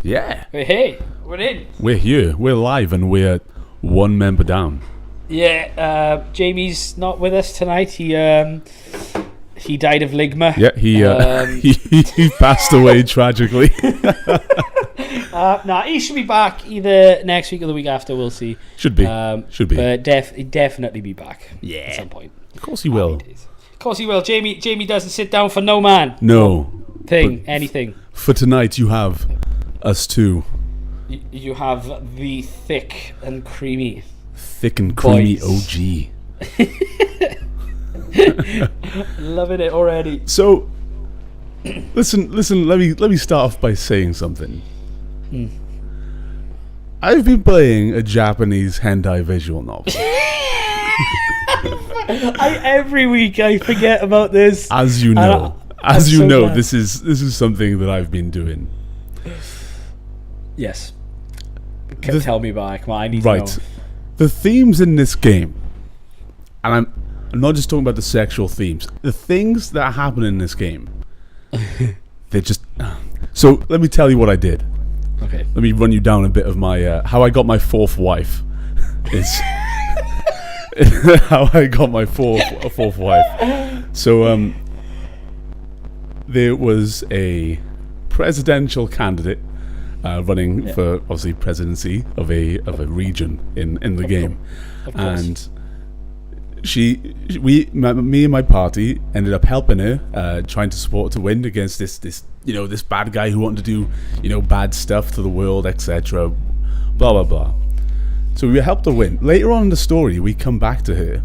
Yeah. Hey, we're in. We're here. We're live and we're one member down. Yeah, Jamie's not with us tonight. He died of ligma. Yeah, he passed away tragically. He should be back either next week or the week after. We'll see. Should be. But definitely be back. Yeah. At some point. Of course he will. Of course he will. Jamie doesn't sit down for no man. No. Anything. For tonight you have us two. You have the Thicc and Creamy. Thicc and Creamy Boys. OG. Loving it already. So, listen. Let me start off by saying something. I've been playing a Japanese hentai visual novel. Every week I forget about this. As you know, this is something that I've been doing. Yes. Tell me about it. Come on, I need to know. The themes in this game, and I'm not just talking about the sexual themes. The things that happen in this game, they're just. So let me tell you what I did. Okay. Let me run you down a bit of my how I got my fourth wife. Is how I got my fourth wife. So there was a presidential candidate running for obviously presidency of a region in the game, and me and my party ended up helping her, trying to support her to win against this bad guy who wanted to do bad stuff to the world, etc. Blah blah blah. So we helped her win. Later on in the story, we come back to her,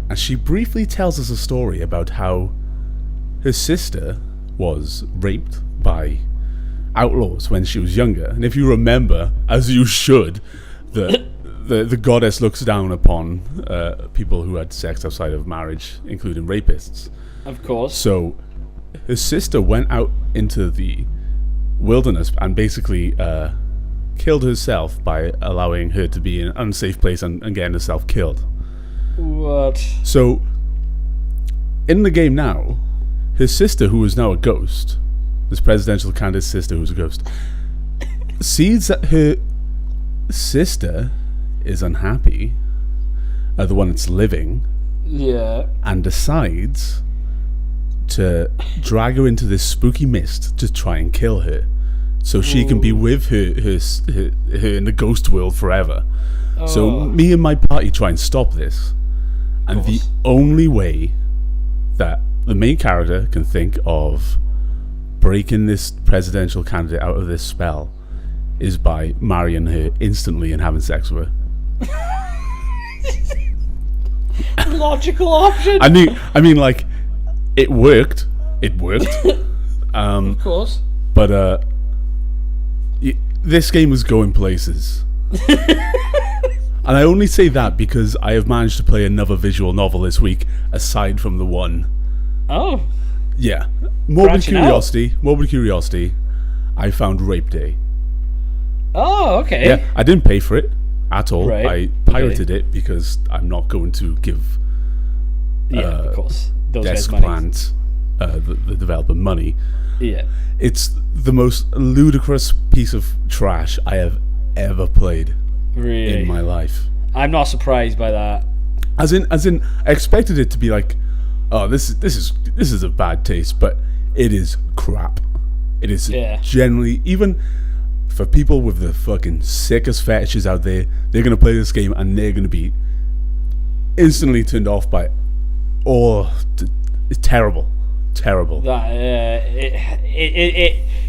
and she briefly tells us a story about how her sister was raped by outlaws when she was younger. And if you remember, as you should, the goddess looks down upon people who had sex outside of marriage, including rapists. Of course. So her sister went out into the wilderness and basically killed herself by allowing her to be in an unsafe place and getting herself killed. What? So in the game now, her sister, who is now a ghost, this presidential candidate's sister who's a ghost, sees that her sister is unhappy, the one that's living, and decides to drag her into this spooky mist to try and kill her, so she can be with her in the ghost world forever. So me and my party try and stop this, and the only way that the main character can think of breaking this presidential candidate out of this spell is by marrying her instantly and having sex with her. Logical option. I mean, like, it worked. Of course. But this game was going places. And I only say that because I have managed to play another visual novel this week, aside from the one. Oh. Yeah. Morbid curiosity. I found Rape Day. Oh, okay. Yeah, I didn't pay for it at all. Right. I pirated it because I'm not going to give of course. Those Desk guys money. Plant, the developer, money. Yeah. It's the most ludicrous piece of trash I have ever played in my life. I'm not surprised by that. As in, I expected it to be like, oh, this is a bad taste, but it is crap. It is generally, even for people with the fucking sickest fetishes out there, they're gonna play this game and they're gonna be instantly turned off by it. It's terrible. That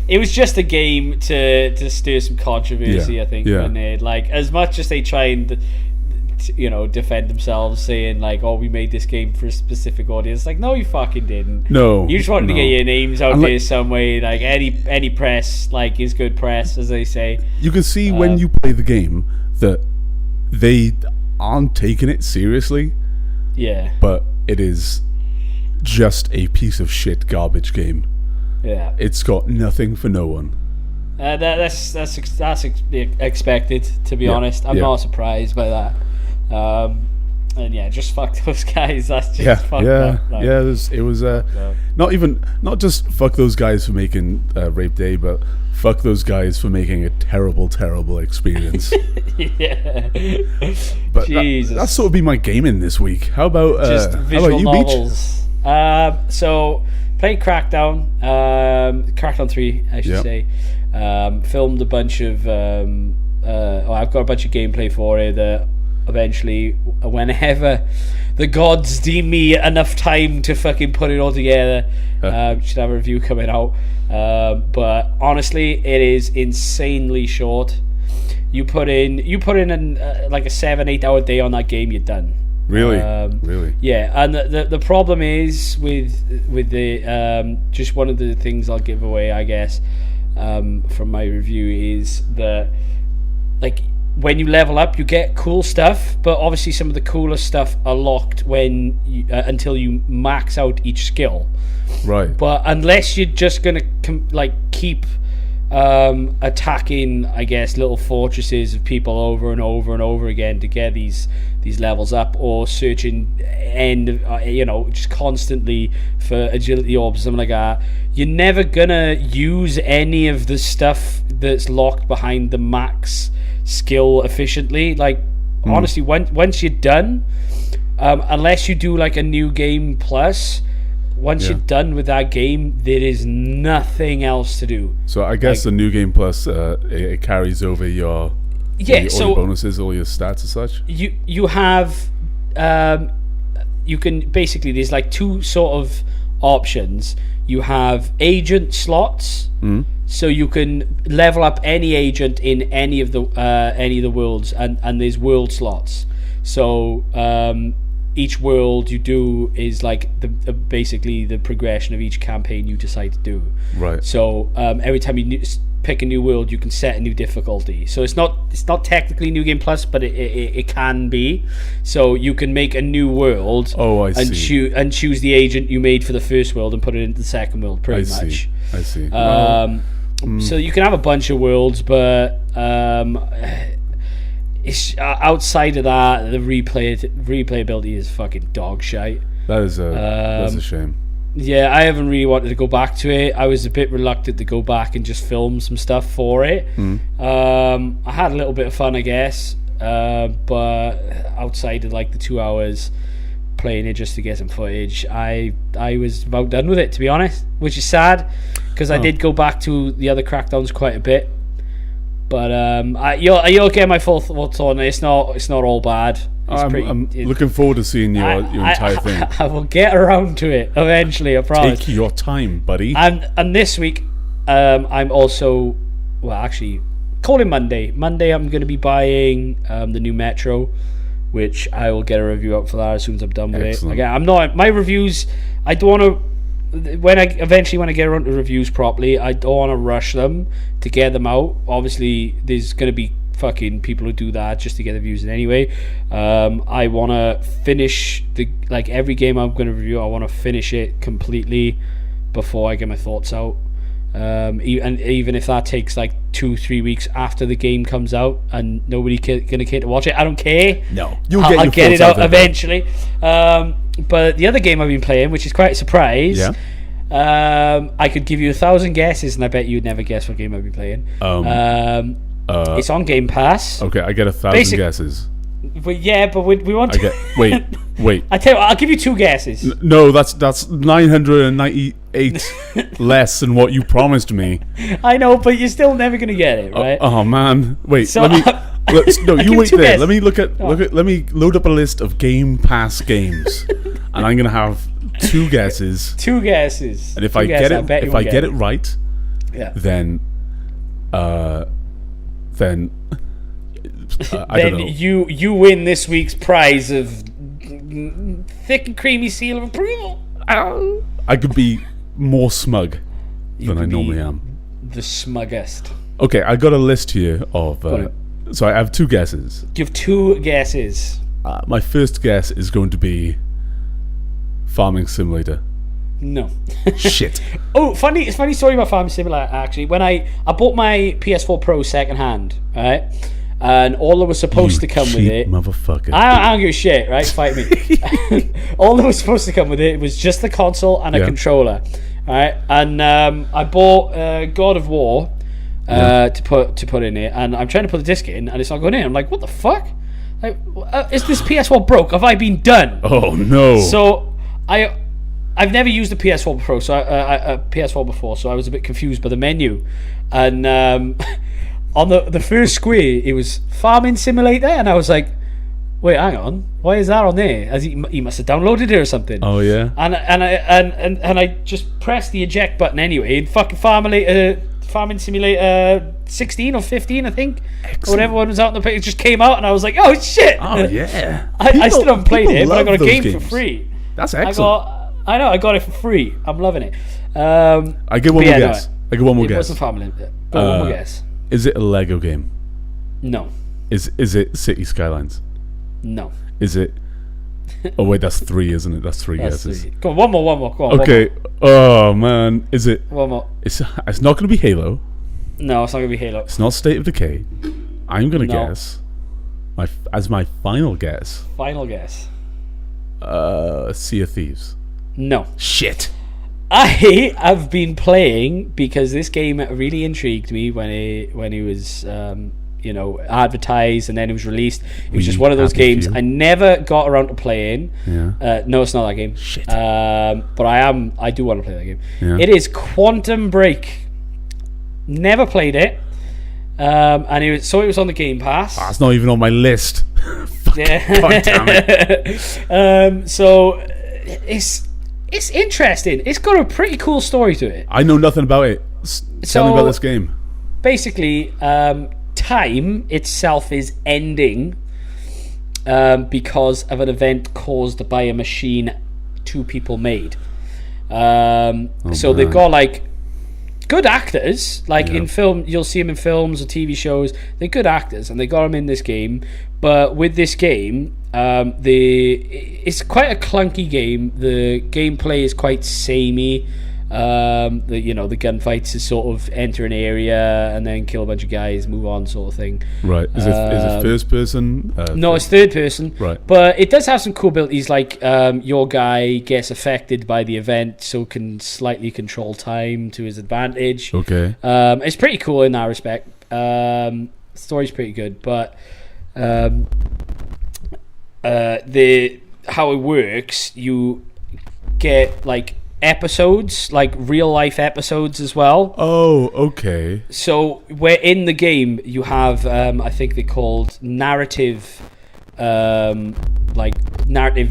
it was just a game to stir some controversy. I think when they, like, as much as they try and defend themselves, saying like, "Oh, we made this game for a specific audience." Like, no, you fucking didn't. No, you just wanted to get your names out there some way. Like any press, like, is good press, as they say. You can see when you play the game that they aren't taking it seriously. Yeah, but it is just a piece of shit garbage game. Yeah, it's got nothing for no one. That's expected, to be honest. I'm not surprised by that. And yeah, just fuck those guys. That's just fucked up. Like, it was not just fuck those guys for making Rape Day, but Fuck those guys for making a terrible, terrible experience. Yeah. But Jesus. that's sort of been my gaming this week. How about Just how visual about you, novels. So played Crackdown, Crackdown 3, I should say. Filmed a bunch of. I've got a bunch of gameplay for it that eventually, whenever the gods deem me enough time to fucking put it all together, should have a review coming out. But honestly, it is insanely short. You put in like a 7-8 hour day on that game, you're done. Really? Really? Yeah, and the problem is with the just one of the things I'll give away, I guess, from my review is that, like, when you level up, you get cool stuff, but obviously some of the coolest stuff are locked when you, until you max out each skill. Right. But unless you're just gonna keep attacking, I guess, little fortresses of people over and over and over again to get these levels up, or searching just constantly for agility orbs or something like that, you're never gonna use any of the stuff that's locked behind the max skill efficiently. Like, honestly, once you're done, unless you do like a new game plus, once you're done with that game, there is nothing else to do. So I guess the new game plus it carries over your all your bonuses, all your stats and such. You have you can basically, there's like two sort of options. You have agent slots, so you can level up any agent in any of the worlds, and there's world slots. So each world you do is like basically the progression of each campaign you decide to do. Right. So every time you pick a new world, you can set a new difficulty. So it's not technically New Game Plus, but it can be. So you can make a new world. Oh, I see. And choose the agent you made for the first world and put it into the second world, pretty much. I see. So you can have a bunch of worlds, but it's outside of that, the replayability is fucking dog shite. That's a shame. Yeah, I haven't really wanted to go back to it. I was a bit reluctant to go back and just film some stuff for it. I had a little bit of fun, I guess, but outside of like the 2 hours playing it just to get some footage, I was about done with it, to be honest, which is sad, because I did go back to the other Crackdowns quite a bit. But you'll get my full thoughts on it. It's not all bad. I'm looking forward to seeing your entire thing. I will get around to it eventually, I promise. Take your time, buddy. And this week, I'm also, well, actually, call it Monday. Monday, I'm going to be buying the new Metro, which I will get a review out for that as soon as I'm done with it. Again, my reviews, I don't want to. When I get around to reviews properly, I don't want to rush them to get them out. Obviously, there's going to be fucking people who do that just to get the views in anyway. I want to finish every game I'm going to review. I want to finish it completely before I get my thoughts out. And even if that takes like 2-3 weeks after the game comes out and nobody gonna care to watch it, I don't care. No, I'll get it out eventually. But the other game I've been playing, which is quite a surprise, I could give you 1,000 guesses, and I bet you'd never guess what game I've been playing. It's on Game Pass. Okay, I get 1,000 guesses. But yeah, but we want to... Wait. I tell you what, I'll give you 2 guesses. No, that's 998 less than what you promised me. I know, but you're still never gonna get it, right? Oh man, wait. So let me. You wait there. Guesses. Let me let me load up a list of Game Pass games, and I'm gonna have 2 guesses. 2 guesses. And if I get it right, then I don't know. You win this week's prize of Thicc and Creamy seal of approval. I could be more smug than I normally am. The smuggest. Okay, I got a list here of. So I have 2 guesses. Give 2 guesses. My first guess is going to be Farming Simulator. No. Shit. Oh, funny story about Farming Simulator. Actually, when I bought my PS4 Pro second hand, right? And all that was supposed to come with it, motherfucker. I don't give a shit, right? Fight me. All that was supposed to come with it was just the console and a controller, right? And I bought God of War, to put in it, and I'm trying to put the disc in, and it's not going in. I'm like, what the fuck? Like, is this PS4 broke? Have I been done? Oh no! So I've never used a PS4 Pro, so a PS4 before, so I was a bit confused by the menu, and on the first square it was Farming Simulator, and I was like, wait, hang on, why is that on there? As he must have downloaded it or something. Oh yeah. And I just pressed the eject button anyway, and fucking Farming Simulator 16 or 15, I think. Excellent. Or whatever one was out in the page, it just came out, and I was like, oh shit! Oh yeah. I still haven't played it, but I got a game for free. That's excellent. I know, I got it for free. I'm loving it. I get one more guess. I get one more guess. What's the family? One more guess. Is it a Lego game? No. Is it City Skylines? No. Is it? Oh wait, that's 3, isn't it? That's 3 guesses. Go on, one more. Go on. Okay. Oh man, is it? One more. It's not going to be Halo. No, it's not going to be Halo. It's not State of Decay. I'm going to guess as my final guess. Final guess. Sea of Thieves. No. Shit. I have been playing because this game really intrigued me when it was advertised and then it was released. It was just one of those games I never got around to playing. Yeah. No, it's not that game. Shit. But I do want to play that game. Yeah. It is Quantum Break. Never played it. And it was on the Game Pass. It's not even on my list. Yeah. God damn it. So it's interesting. It's got a pretty cool story to it. I know nothing about it. Tell me about this game. Basically, time itself is ending because of an event caused by a machine 2 people made. So they've got like good actors, like in film. You'll see them in films or TV shows. They're good actors, and they got them in this game. But with this game, it's quite a clunky game. The gameplay is quite samey. The gunfights is sort of enter an area and then kill a bunch of guys, move on, sort of thing. Right. Is it first person? No, it's third person. Right. But it does have some cool abilities, like your guy gets affected by the event, so can slightly control time to his advantage. Okay. It's pretty cool in that respect. Story's pretty good, but how it works, you get like episodes, like real life episodes as well. Oh, okay. So where in the game you have I think they're called narrative narrative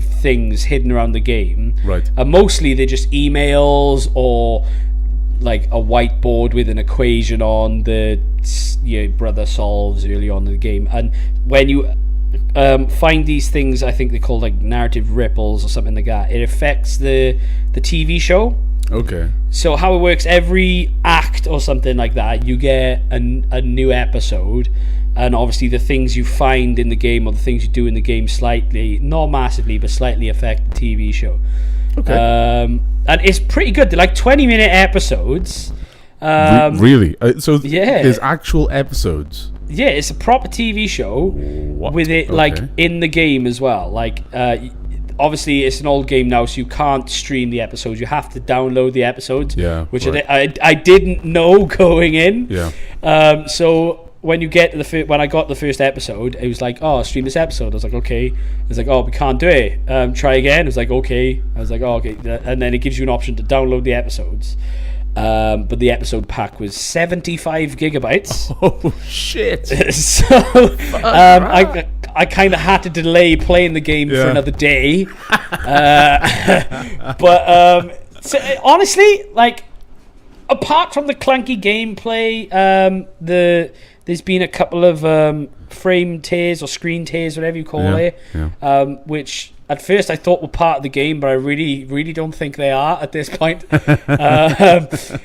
things hidden around the game. Right. Mostly they're just emails or like a whiteboard with an equation on the your brother solves early on in the game. And when you find these things, I think they're called like narrative ripples or something like that, it affects the TV show. Okay. So how it works, every act or something like that, you get a new episode, and obviously the things you find in the game or the things you do in the game slightly, not massively, but slightly affect the TV show. Okay. And it's pretty good. They're like 20-minute episodes. Really? So yeah, there's actual episodes. Yeah, it's a proper TV show with it like in the game as well. Like, obviously it's an old game now, so you can't stream the episodes. You have to download the episodes. Yeah, which I didn't know going in. Yeah. So when you get to when I got the first episode, it was like, oh, stream this episode. I was like, okay. It was like, oh, we can't do it. Try again. It was like, okay. I was like, oh, okay. And then it gives you an option to download the episodes. But the episode pack was 75 gigabytes. Oh shit! So I kind of had to delay playing the game for another day. So honestly, like, apart from the clunky gameplay, there's been a couple of frame tears or screen tears, whatever you call it, which at first I thought were part of the game, but I really, really don't think they are at this point.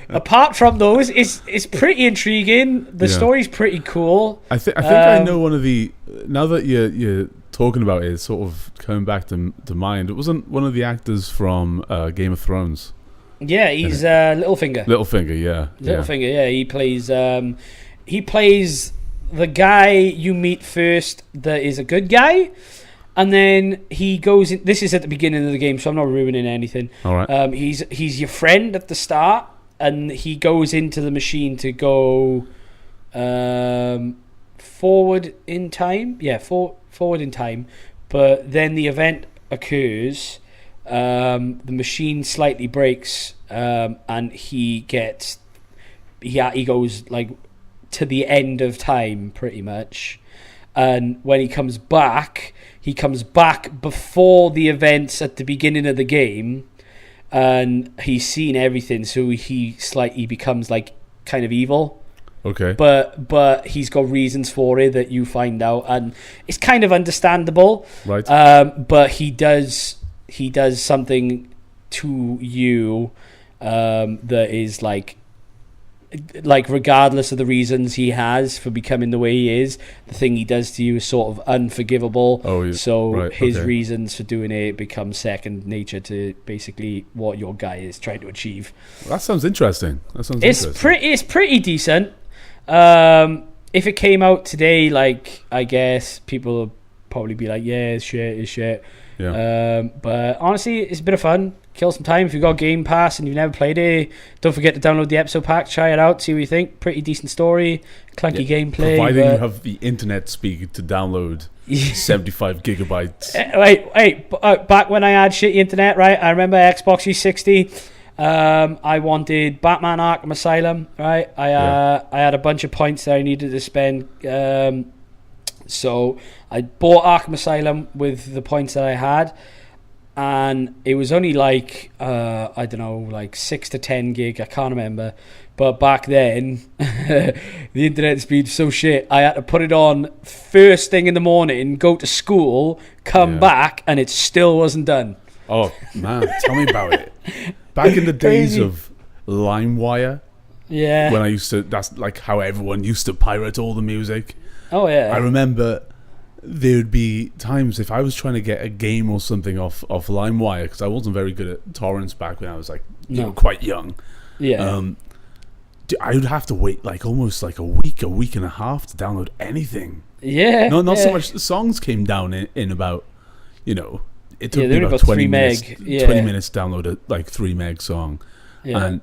Apart from those, it's pretty intriguing. The story's pretty cool. I think I know one of the. Now that you're talking about it, it's sort of coming back to mind. It wasn't one of the actors from Game of Thrones. Yeah, he's Littlefinger. Littlefinger, yeah. Littlefinger, yeah. He plays the guy you meet first that is a good guy. And then he goes in. This is at the beginning of the game, so I'm not ruining anything. All right. He's your friend at the start, and he goes into the machine to go forward in time. Yeah, forward in time. But then the event occurs. The machine slightly breaks, and he goes like to the end of time, pretty much. And when he comes back before the events at the beginning of the game, and he's seen everything, so he slightly becomes like kind of evil. Okay. But he's got reasons for it that you find out, and it's kind of understandable. Right. But he does something to you that is like regardless of the reasons he has for becoming the way he is, the thing he does to you is sort of unforgivable. His reasons for doing it become second nature to basically what your guy is trying to achieve. That sounds interesting. It's pretty decent. If it came out today, like, I guess people would probably be like, yeah, it's shit. Yeah. But honestly, it's a bit of fun. Kill some time. If you've got Game Pass and you've never played it, don't forget to download the episode pack, try it out, see what you think. Pretty decent story, clunky gameplay. Providing you have the internet speed to download 75 gigabytes. Back when I had shitty internet, right? I remember Xbox 360. I wanted Batman Arkham Asylum, right? I had a bunch of points that I needed to spend. So I bought Arkham Asylum with the points that I had. And it was only like, I don't know, like 6 to 10 gig. I can't remember. But back then, the internet speed was so shit. I had to put it on first thing in the morning, go to school, come back, and it still wasn't done. Oh, man, tell me about it. Back in the days of LimeWire, when that's like how everyone used to pirate all the music. Oh, yeah. I remember there would be times if I was trying to get a game or something off LimeWire, because I wasn't very good at torrents back when I was like quite young. Yeah. I would have to wait like almost like a week and a half to download anything. Yeah. Not so much. The songs came down in about, it took me about 20 minutes. 20 minutes to download a like 3 meg song. Yeah.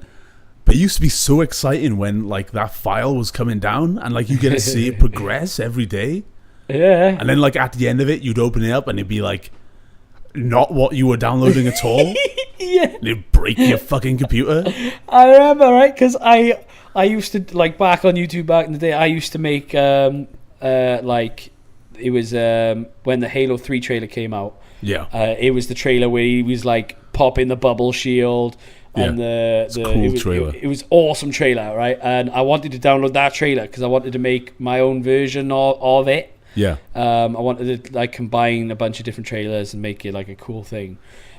But it used to be so exciting when like that file was coming down and like you get to see it progress every day. Yeah. And then like at the end of it, you'd open it up and it'd be like not what you were downloading at all. Yeah. And it'd break your fucking computer. I remember, right? Because I used to, like, back on YouTube back in the day, I used to make like it was when the Halo 3 trailer came out. Yeah. It was the trailer where he was like popping the bubble shield. And it was awesome trailer, right? And I wanted to download that trailer because I wanted to make my own version of it. Yeah. I wanted to like combine a bunch of different trailers and make it like a cool thing.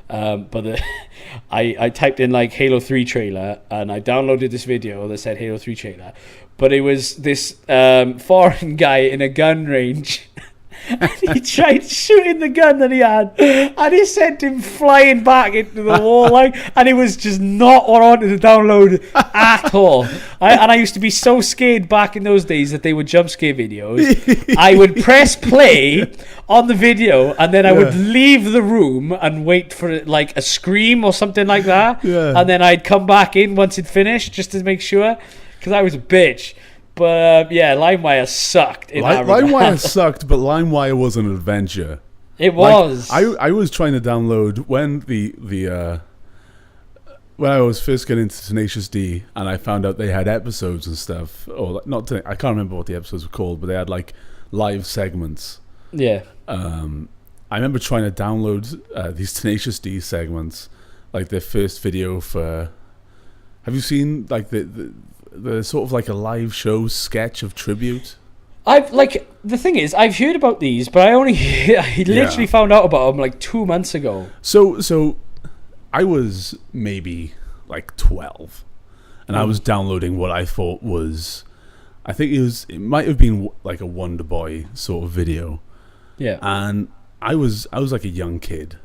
But I typed in like Halo 3 trailer and I downloaded this video that said Halo 3 trailer. But it was this foreign guy in a gun range. And he tried shooting the gun that he had, and he sent him flying back into the wall, and it was just not what I wanted to download at all. I used to be so scared back in those days that they were jump scare videos. I would press play on the video, and then I would leave the room and wait for like a scream or something like that, and then I'd come back in once it finished just to make sure, because I was a bitch. But LimeWire sucked. LimeWire sucked, but LimeWire was an adventure. It was. Like, I was trying to download when when I was first getting into Tenacious D, and I found out they had episodes and stuff. Or not, I can't remember what the episodes were called, but they had like live segments. Yeah. I remember trying to download these Tenacious D segments, like their first video for. Have you seen like the sort of like a live show sketch of tribute? The thing is, I've heard about these, but I literally found out about them like 2 months ago. So I was maybe like 12, and I was downloading what I thought was, I think it might have been like a Wonder Boy sort of video. Yeah. And I was like a young kid,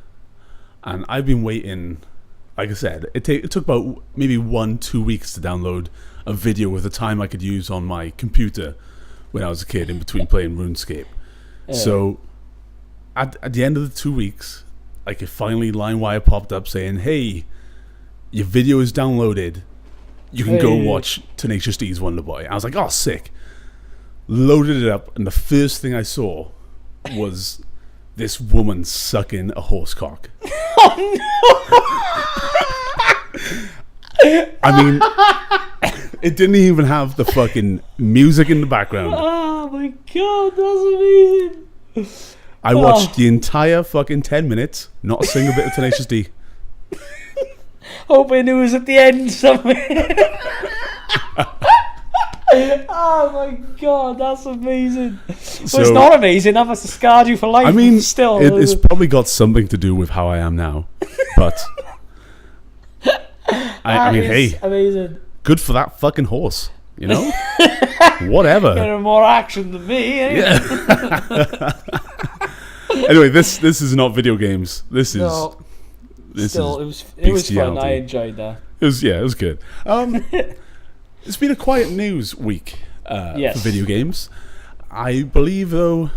and I've been waiting. Like I said, it took about maybe 1-2 weeks to download a video with the time I could use on my computer when I was a kid in between playing RuneScape. So at the end of the 2 weeks, like, finally LimeWire popped up saying, hey, your video is downloaded. You can go watch Tenacious D's Wonder Boy. I was like, oh, sick. loaded it up, and the first thing I saw was this woman sucking a horse cock. I mean, it didn't even have the fucking music in the background. Oh my god, that's amazing. I watched the entire fucking 10 minutes, not a single bit of Tenacious D. Hoping it was at the end somewhere. Oh my god, that's amazing. So, well, it's not amazing. That must have scarred you for life. I mean, still, it's probably got something to do with how I am now. But I mean, hey, amazing. Good for that fucking horse. You know, whatever. Getting more action than me. Yeah. Anyway, this is not video games. This is. No. This Still, is it was fun. I enjoyed that. It was good. It's been a quiet news week for video games. I believe though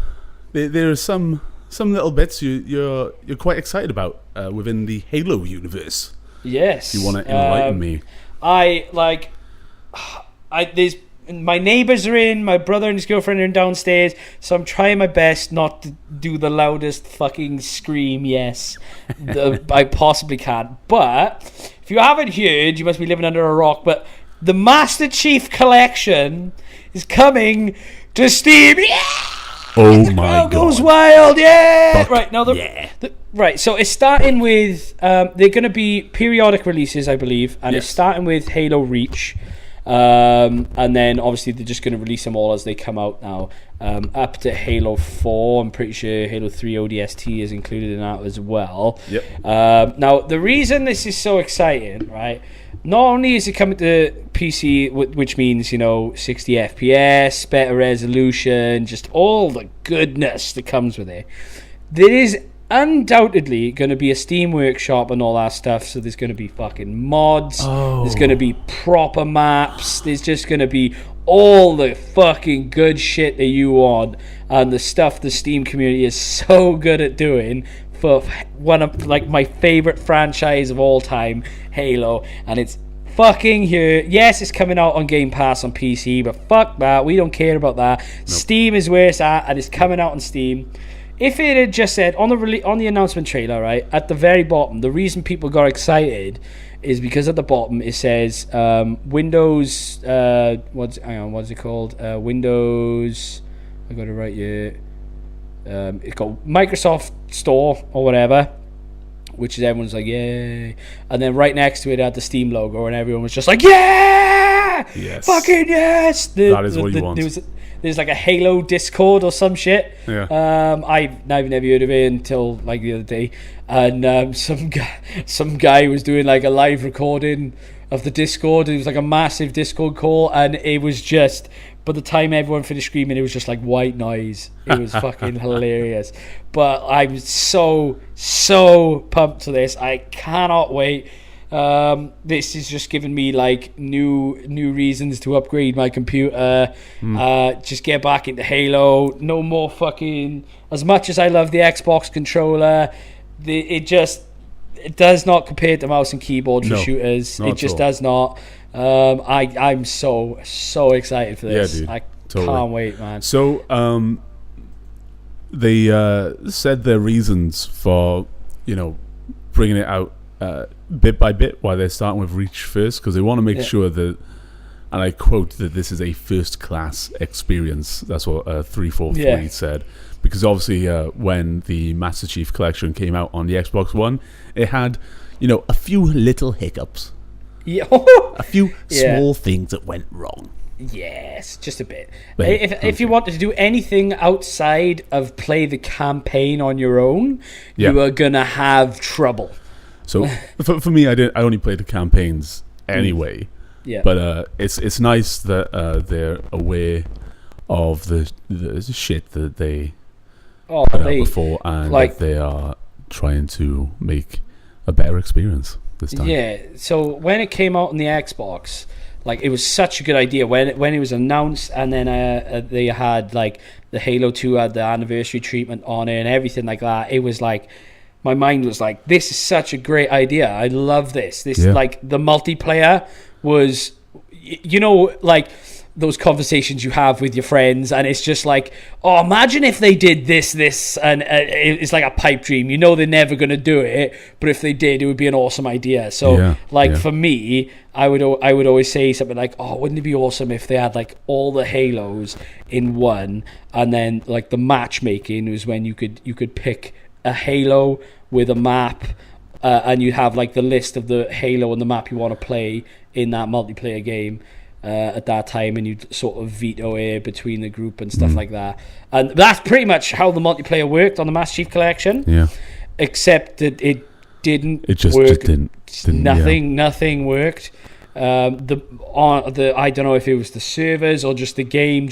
there are some little bits you're quite excited about within the Halo universe. Yes. You want to enlighten me? There's my neighbours are in, my brother and his girlfriend are in downstairs, so I'm trying my best not to do the loudest fucking scream I possibly can. But if you haven't heard, you must be living under a rock, but the Master Chief Collection is coming to Steam. Yeah! Oh my god. Goes wild, yeah! Right, now right, so it's starting with they're going to be periodic releases, I believe, and it's starting with Halo Reach. And then obviously they're just going to release them all as they come out now, up to Halo 4. I'm pretty sure Halo 3 ODST is included in that as well. Now the reason this is so exciting, right, not only is it coming to PC, which means 60 FPS, better resolution, just all the goodness that comes with it, there is undoubtedly going to be a Steam Workshop and all that stuff, so there's going to be fucking mods, there's going to be proper maps, there's just going to be all the fucking good shit that you want, and the stuff the Steam community is so good at doing for one of my favorite franchise of all time, Halo, and it's fucking here. Yes, it's coming out on Game Pass on PC, but fuck that, we don't care about that. Nope. Steam is where it's at, and it's coming out on Steam. If it had just said on the announcement trailer, right, at the very bottom, the reason people got excited is because at the bottom it says Windows. What's it called? Windows. I got it right here. It's got Microsoft Store or whatever, which is everyone's like, yay, and then right next to it had the Steam logo, and everyone was just like, yeah, yes, fucking yes. That is what you want. There's like a Halo Discord or some shit. Yeah. I've never heard of it until like the other day, and some guy was doing like a live recording of the Discord. It was like a massive Discord call, and it was just, by the time everyone finished screaming, it was just like white noise. It was fucking hilarious. But I'm so pumped to this. I cannot wait. This is just giving me like new reasons to upgrade my computer. Just get back into Halo. No more fucking. As much as I love the Xbox controller, it does not compare to mouse and keyboard for shooters. It just does not. I'm so excited for this. Yeah, dude, I totally. can't wait, man. So they said their reasons for bringing it out bit by bit, why they're starting with Reach first, because they want to make sure that, and I quote, that this is a first class experience. That's what 343 said, because obviously when the Master Chief Collection came out on the Xbox One, it had a few little hiccups, a few small things that went wrong. Yes, just a bit. If you wanted to do anything outside of play the campaign on your own, you are gonna have trouble. So for me, I only played the campaigns anyway. Yeah. But it's nice that they're aware of the shit that they put out before, and that they are trying to make a better experience this time. Yeah. So when it came out on the Xbox, it was such a good idea when it was announced, and then they had like the Halo 2 had the anniversary treatment on it and everything like that. It was like, my mind was like, this is such a great idea. I love this. Like the multiplayer was, those conversations you have with your friends, and it's just like, oh, imagine if they did this, and it's like a pipe dream. You know they're never going to do it, but if they did, it would be an awesome idea. So, for me, I would always say something like, oh, wouldn't it be awesome if they had like all the Halos in one, and then like the matchmaking was when you could pick a Halo with a map, and you'd have like the list of the Halo and the map you want to play in that multiplayer game. At that time, and you'd sort of veto it between the group and stuff like that. And that's pretty much how the multiplayer worked on the Master Chief Collection. Yeah. Except that it didn't work. Just didn't. Nothing worked. I don't know if it was the servers or just the game.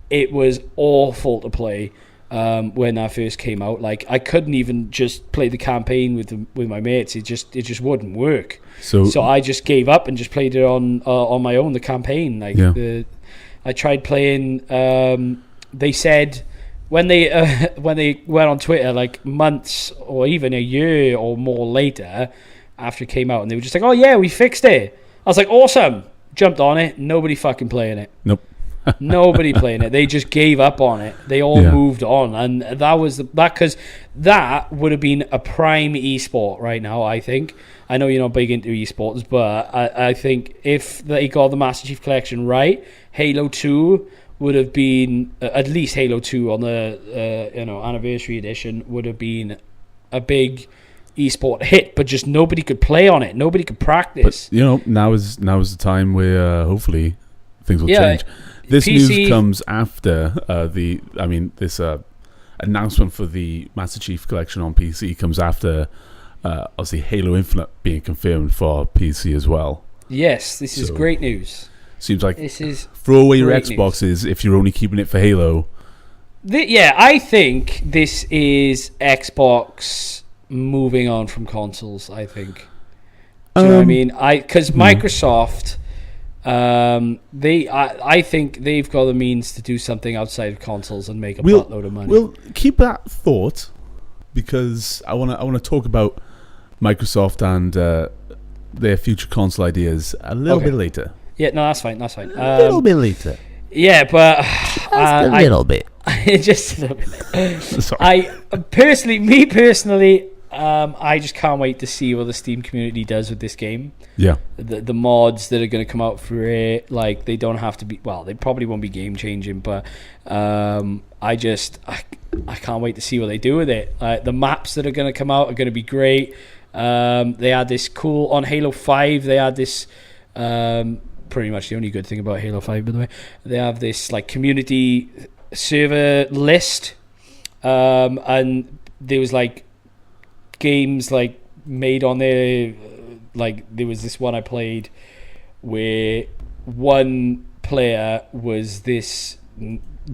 It was awful to play when that first came out. Like, I couldn't even just play the campaign with my mates. It just wouldn't work. So I just gave up and just played it on my own, the campaign. I tried playing. They said when they went on Twitter, like months or even a year or more later after it came out, and they were just like, "Oh yeah, we fixed it." I was like, "Awesome!" Jumped on it. Nobody fucking playing it. Nope. Nobody playing it. They just gave up on it. They all moved on, and that was because that would have been a prime esport right now. I think. I know you're not big into esports, but I think if they got the Master Chief Collection right, Halo 2 would have been at least Halo 2 on the anniversary edition would have been a big esport hit, but just nobody could play on it. Nobody could practice. But now is the time where hopefully things will change. This PC, news comes after this announcement for the Master Chief Collection on PC comes after obviously Halo Infinite being confirmed for PC as well. Yes, this is great news. Seems like throw away your Xboxes if you're only keeping it for Halo. I think this is Xbox moving on from consoles. I think. Do you know what I mean? Because Microsoft. I think they've got the means to do something outside of consoles and make a buttload of money. We'll keep that thought because I want to talk about Microsoft and their future console ideas a little bit later. Yeah, no, that's fine. A little bit later. Yeah, but just a little bit. Just a little bit. Sorry. I personally. I just can't wait to see what the Steam community does with this game. Yeah. The mods that are going to come out for it, like, they don't have to be... Well, they probably won't be game-changing, but I can't wait to see what they do with it. The maps that are going to come out are going to be great. They had this cool... On Halo 5, they had this... pretty much the only good thing about Halo 5, by the way. They have this, like, community server list. And there was, like, games like made on there, like there was this one I played where one player was this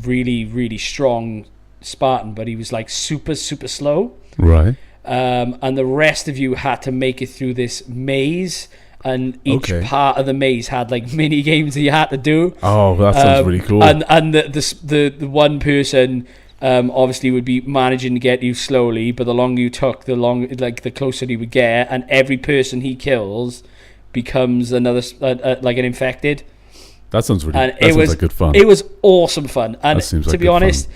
really, really strong Spartan, but he was like super slow, right? And the rest of you had to make it through this maze, and each part of the maze had like mini games that you had to do. Oh, that sounds really cool. And the one person obviously would be managing to get you slowly, but the longer you took, the closer he would get, and every person he kills becomes another like an infected. That sounds really. That sounds like good fun. It was awesome fun, and to be honest,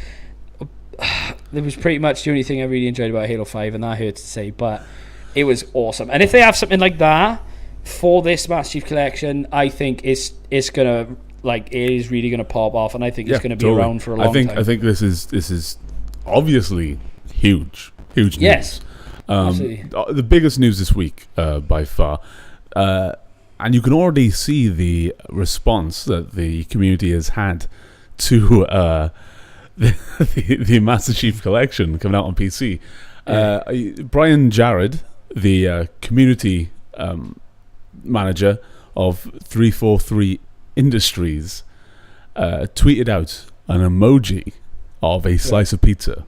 it was pretty much the only thing I really enjoyed about Halo 5, and that hurts to say, but it was awesome. And if they have something like that for this Master Chief Collection, I think it's gonna. Like, it is really going to pop off, and I think it's going to be around for a long time. I think this is obviously huge news. Yes, absolutely. The biggest news this week by far, and you can already see the response that the community has had to the Master Chief Collection coming out on PC. Brian Jarrett, the community manager of 343 Industries, tweeted out an emoji of a slice of pizza.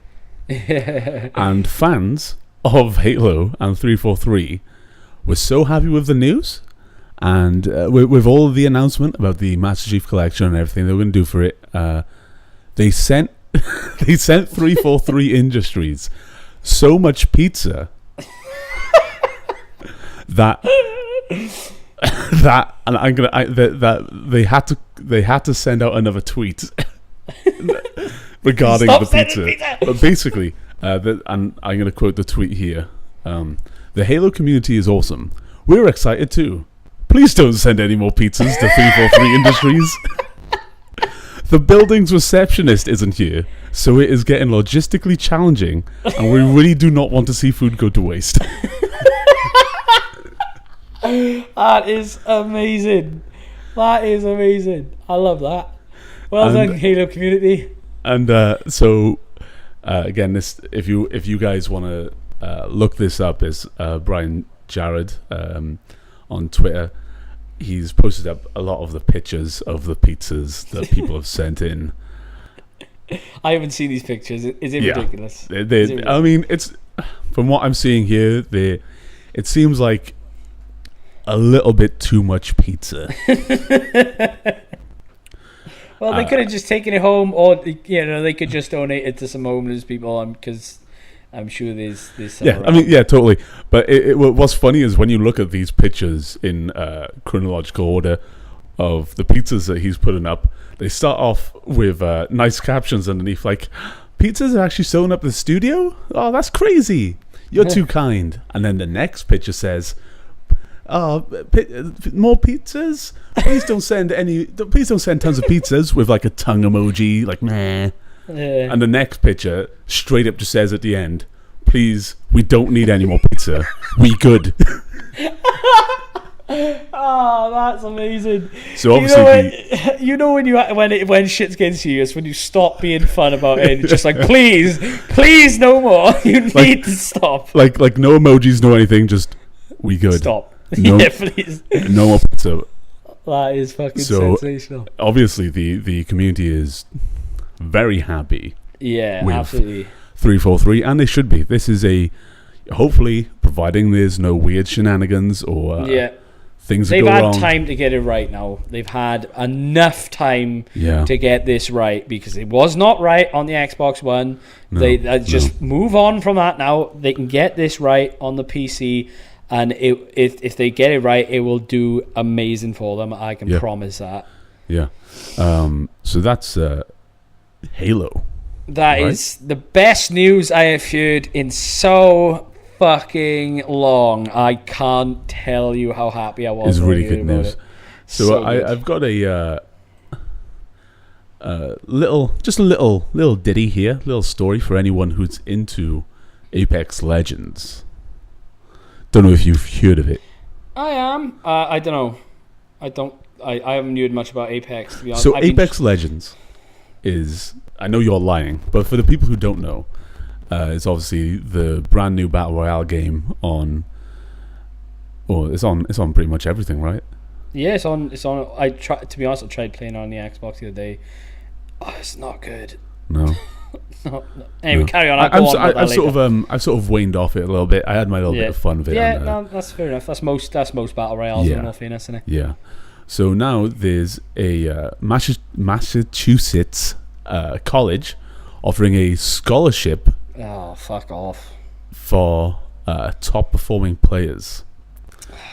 And fans of Halo and 343 were so happy with the news and with all of the announcement about the Master Chief Collection and everything they were going to do for it. They sent 343 Industries so much pizza that that, and that they had to send out another tweet regarding the pizza. But basically, and I'm going to quote the tweet here. The Halo community is awesome. We're excited too. Please don't send any more pizzas to 343 Industries. The building's receptionist isn't here, so it is getting logistically challenging, and we really do not want to see food go to waste. That is amazing. That is amazing. I love that. Well done, Halo community. And again, this if you guys want to look this up, is Brian Jared on Twitter. He's posted up a lot of the pictures of the pizzas that people have sent in. I haven't seen these pictures. Is it ridiculous? I mean, it's from what I'm seeing here. It seems like a little bit too much pizza. Well, they could have just taken it home, or they could just donate it to some homeless people. Because I'm sure there's some around. I mean, totally. But what's funny is when you look at these pictures in chronological order of the pizzas that he's putting up, they start off with nice captions underneath, like, pizzas are actually showing up at the studio? Oh, that's crazy. You're too kind. And then the next picture says, more pizzas? Please don't send tons of pizzas with like a tongue emoji, like, meh. Yeah. And the next picture straight up just says at the end, please, we don't need any more pizza. We good. Oh, that's amazing. So obviously, when shit's getting serious, when you stop being fun about it, it's just like, please, no more. You need to stop. Like no emojis, no anything. Just we good. Stop. No, please. No more pizza. That is fucking sensational. Obviously, the community is very happy. Yeah, absolutely. 343, and they should be. This is hopefully, providing there's no weird shenanigans or things that go wrong. They've had time to get it right now. They've had enough time to get this right, because it was not right on the Xbox One. Just move on from that now. They can get this right on the PC, and if they get it right, it will do amazing for them. I can promise that. Yeah. So that's Halo. That is the best news I have heard in so fucking long. I can't tell you how happy I was. It's really good news. So I've got a little ditty here, little story for anyone who's into Apex Legends. Don't know if you've heard of it. I am. I don't know. I haven't heard much about Apex, to be honest. So Apex Legends is, I know you're lying, but for the people who don't know, it's obviously the brand new battle royale game on. It's on pretty much everything, right? Yeah, it's on. To be honest, I tried playing on the Xbox the other day. Oh, it's not good. No. No. Anyway, carry on. I've sort of waned off it a little bit. I had my little bit of fun with it. Yeah, no, that's fair enough. That's most battle royales, in all fairness, isn't it? Yeah. So now there's a Massachusetts college offering a scholarship. Oh, fuck off. For top performing players.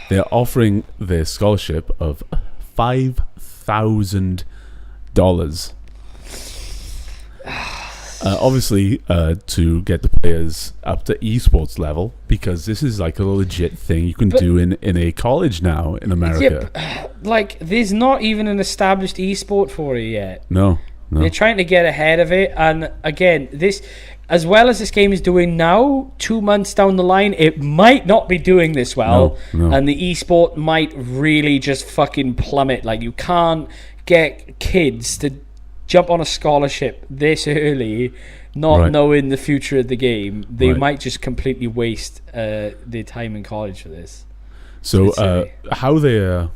They're offering their scholarship of $5,000. Obviously, to get the players up to esports level, because this is like a legit thing you can do in a college now in America. Yeah, there's not even an established esport for it yet. No. They're trying to get ahead of it, and again, this, as well as this game is doing now, 2 months down the line, it might not be doing this well, and the esport might really just fucking plummet. Like, you can't get kids to jump on a scholarship this early, not knowing the future of the game. They might just completely waste their time in college for this. So how they're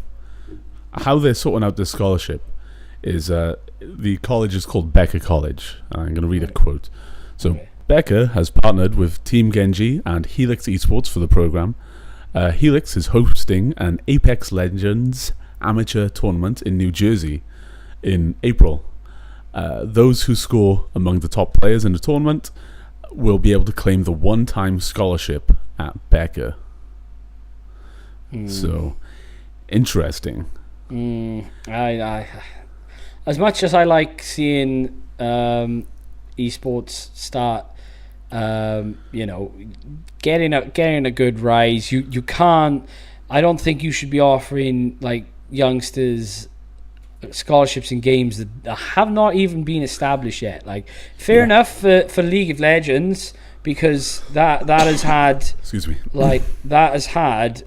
sorting out this scholarship is the college is called Becca College. I'm going to read a quote. So Becca has partnered with Team Genji and Helix Esports for the program. Helix is hosting an Apex Legends amateur tournament in New Jersey in April. Those who score among the top players in the tournament will be able to claim the one-time scholarship at Becca. So interesting. I as much as I like seeing esports start, getting a good rise, you can't. I don't think you should be offering like youngsters scholarships in games that have not even been established yet. Like, fair enough for League of Legends, because that has had excuse me, like that has had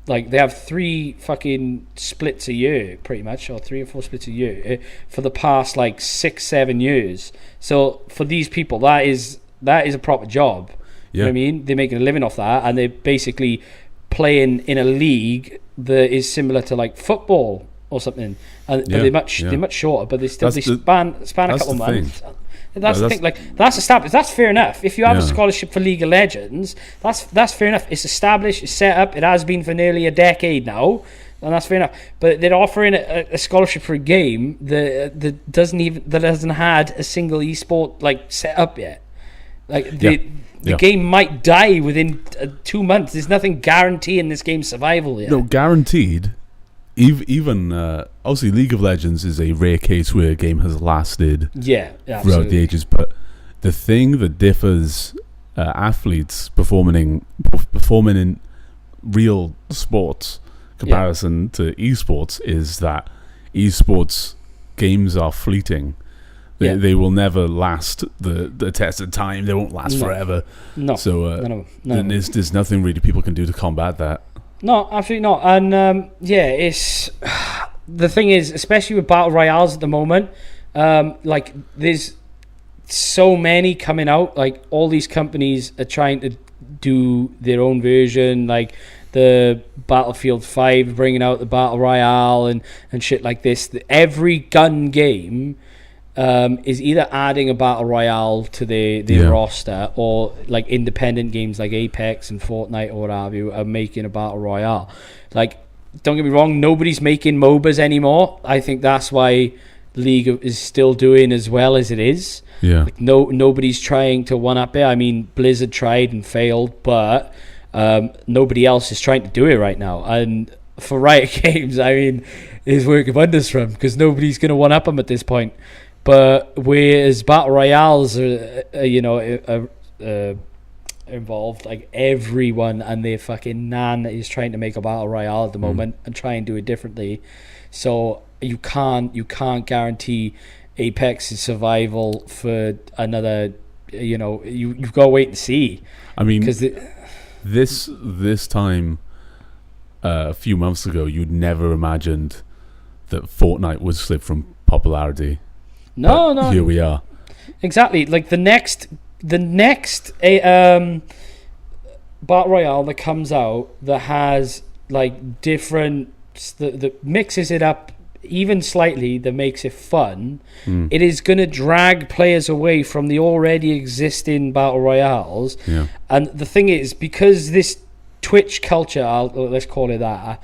like they have 3 fucking splits a year pretty much, or 3 or 4 splits a year for the past like 6-7 years. So for these people, that is a proper job. You know what I mean? They're making a living off that, and they're basically playing in a league that is similar to like football or something, and they're much shorter, but they still span a couple of months. That's the thing. Like, that's established. That's fair enough. If you have a scholarship for League of Legends, that's fair enough. It's established. It's set up. It has been for nearly a decade now, and that's fair enough. But they're offering a scholarship for a game that hasn't had a single esport like set up yet. Like the game might die within 2 months. There's nothing guaranteeing this game's survival yet. No, guaranteed. Even obviously, League of Legends is a rare case where a game has lasted throughout the ages. But the thing that differs athletes performing in real sports comparison to esports is that esports games are fleeting. They will never last the test of time. They won't last forever. No. So there's nothing really people can do to combat that. No, absolutely not. And it's the thing is, especially with battle royales at the moment, like there's so many coming out. Like, all these companies are trying to do their own version. Like the Battlefield 5 bringing out the battle royale and shit like this. Every gun game is either adding a battle royale to their roster, or like independent games like Apex and Fortnite or what have you are making a battle royale. Like, don't get me wrong, nobody's making MOBAs anymore. I think that's why League is still doing as well as it is. Like, nobody's trying to one up it. I mean, Blizzard tried and failed, but nobody else is trying to do it right now. And for Riot Games, I mean, it's working wonders for them, because nobody's going to one up them at this point. But whereas battle royales are involved, like everyone and their fucking nan is trying to make a battle royale at the moment and try and do it differently. So you can't guarantee Apex's survival for another. You've got to wait and see. I mean, because this time a few months ago, you'd never imagined that Fortnite would slip from popularity. No. Here we are. Exactly. Like the next battle royale that comes out that has like different that mixes it up even slightly, that makes it fun. It is going to drag players away from the already existing battle royales. And the thing is, because this Twitch culture, let's call it that.